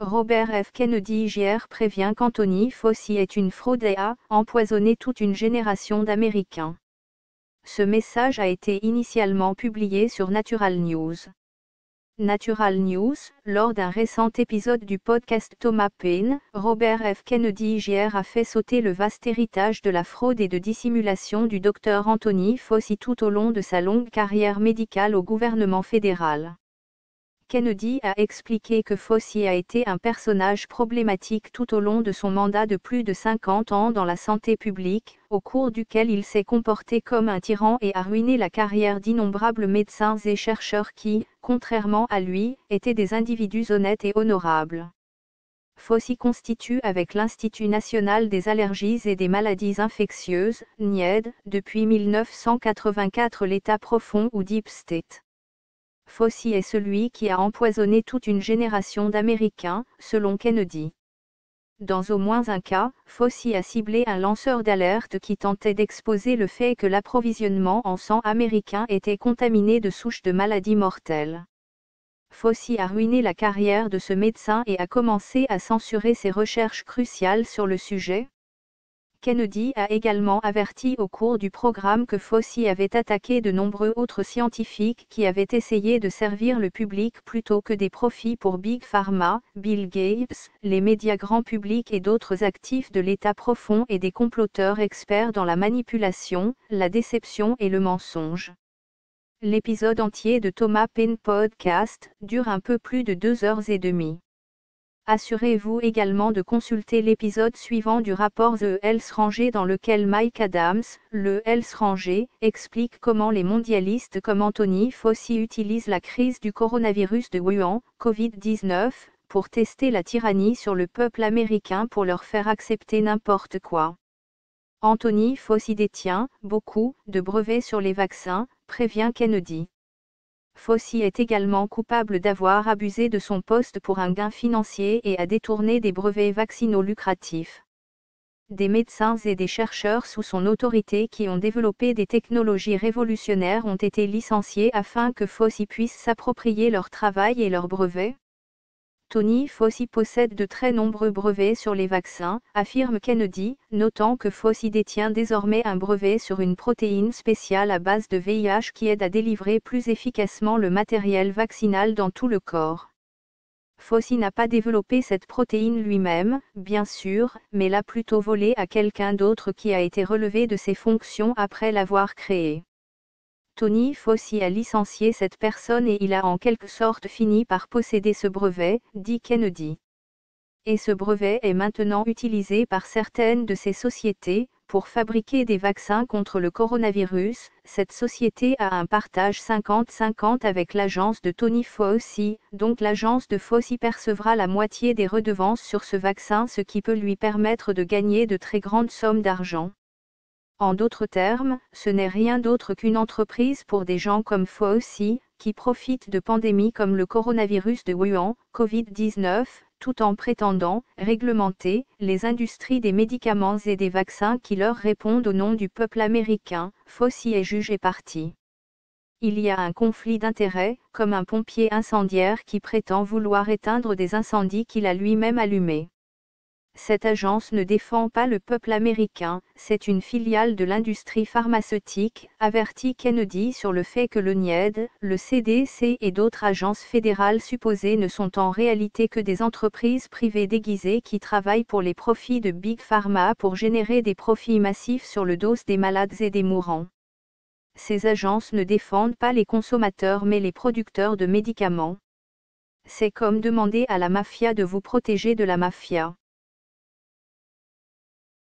Robert F. Kennedy Jr. prévient qu'Anthony Fauci est une fraude et a empoisonné toute une génération d'Américains. Ce message a été initialement publié sur Natural News. Natural News, lors d'un récent épisode du podcast Thomas Paine, Robert F. Kennedy Jr. a fait sauter le vaste héritage de la fraude et de dissimulation du Dr Anthony Fauci tout au long de sa longue carrière médicale au gouvernement fédéral. Kennedy a expliqué que Fauci a été un personnage problématique tout au long de son mandat de plus de 50 ans dans la santé publique, au cours duquel il s'est comporté comme un tyran et a ruiné la carrière d'innombrables médecins et chercheurs qui, contrairement à lui, étaient des individus honnêtes et honorables. Fauci constitue avec l'Institut national des allergies et des maladies infectieuses, NIAID, depuis 1984 l'État profond ou Deep State. Fauci est celui qui a empoisonné toute une génération d'Américains, selon Kennedy. Dans au moins un cas, Fauci a ciblé un lanceur d'alerte qui tentait d'exposer le fait que l'approvisionnement en sang américain était contaminé de souches de maladies mortelles. Fauci a ruiné la carrière de ce médecin et a commencé à censurer ses recherches cruciales sur le sujet. Kennedy a également averti au cours du programme que Fauci avait attaqué de nombreux autres scientifiques qui avaient essayé de servir le public plutôt que des profits pour Big Pharma, Bill Gates, les médias grand public et d'autres actifs de l'État profond et des comploteurs experts dans la manipulation, la déception et le mensonge. L'épisode entier de Thomas Paine Podcast dure un peu plus de 2h30. Assurez-vous également de consulter l'épisode suivant du rapport The Health Ranger dans lequel Mike Adams, le Health Ranger, explique comment les mondialistes comme Anthony Fauci utilisent la crise du coronavirus de Wuhan, Covid-19, pour tester la tyrannie sur le peuple américain pour leur faire accepter n'importe quoi. Anthony Fauci détient beaucoup de brevets sur les vaccins, prévient Kennedy. Fauci est également coupable d'avoir abusé de son poste pour un gain financier et a détourné des brevets vaccinaux lucratifs. Des médecins et des chercheurs sous son autorité qui ont développé des technologies révolutionnaires ont été licenciés afin que Fauci puisse s'approprier leur travail et leurs brevets. Tony Fauci possède de très nombreux brevets sur les vaccins, affirme Kennedy, notant que Fauci détient désormais un brevet sur une protéine spéciale à base de VIH qui aide à délivrer plus efficacement le matériel vaccinal dans tout le corps. Fauci n'a pas développé cette protéine lui-même, bien sûr, mais l'a plutôt volée à quelqu'un d'autre qui a été relevé de ses fonctions après l'avoir créée. Tony Fauci a licencié cette personne et il a en quelque sorte fini par posséder ce brevet, dit Kennedy. Et ce brevet est maintenant utilisé par certaines de ces sociétés, pour fabriquer des vaccins contre le coronavirus. Cette société a un partage 50-50 avec l'agence de Tony Fauci, donc l'agence de Fauci percevra la moitié des redevances sur ce vaccin, ce qui peut lui permettre de gagner de très grandes sommes d'argent. En d'autres termes, ce n'est rien d'autre qu'une entreprise pour des gens comme Fauci, qui profitent de pandémies comme le coronavirus de Wuhan, Covid-19, tout en prétendant réglementer les industries des médicaments et des vaccins qui leur répondent au nom du peuple américain. Fauci est juge et partie. Il y a un conflit d'intérêts, comme un pompier incendiaire qui prétend vouloir éteindre des incendies qu'il a lui-même allumés. Cette agence ne défend pas le peuple américain, c'est une filiale de l'industrie pharmaceutique, avertit Kennedy sur le fait que le NIAID, le CDC et d'autres agences fédérales supposées ne sont en réalité que des entreprises privées déguisées qui travaillent pour les profits de Big Pharma pour générer des profits massifs sur le dos des malades et des mourants. Ces agences ne défendent pas les consommateurs mais les producteurs de médicaments. C'est comme demander à la mafia de vous protéger de la mafia.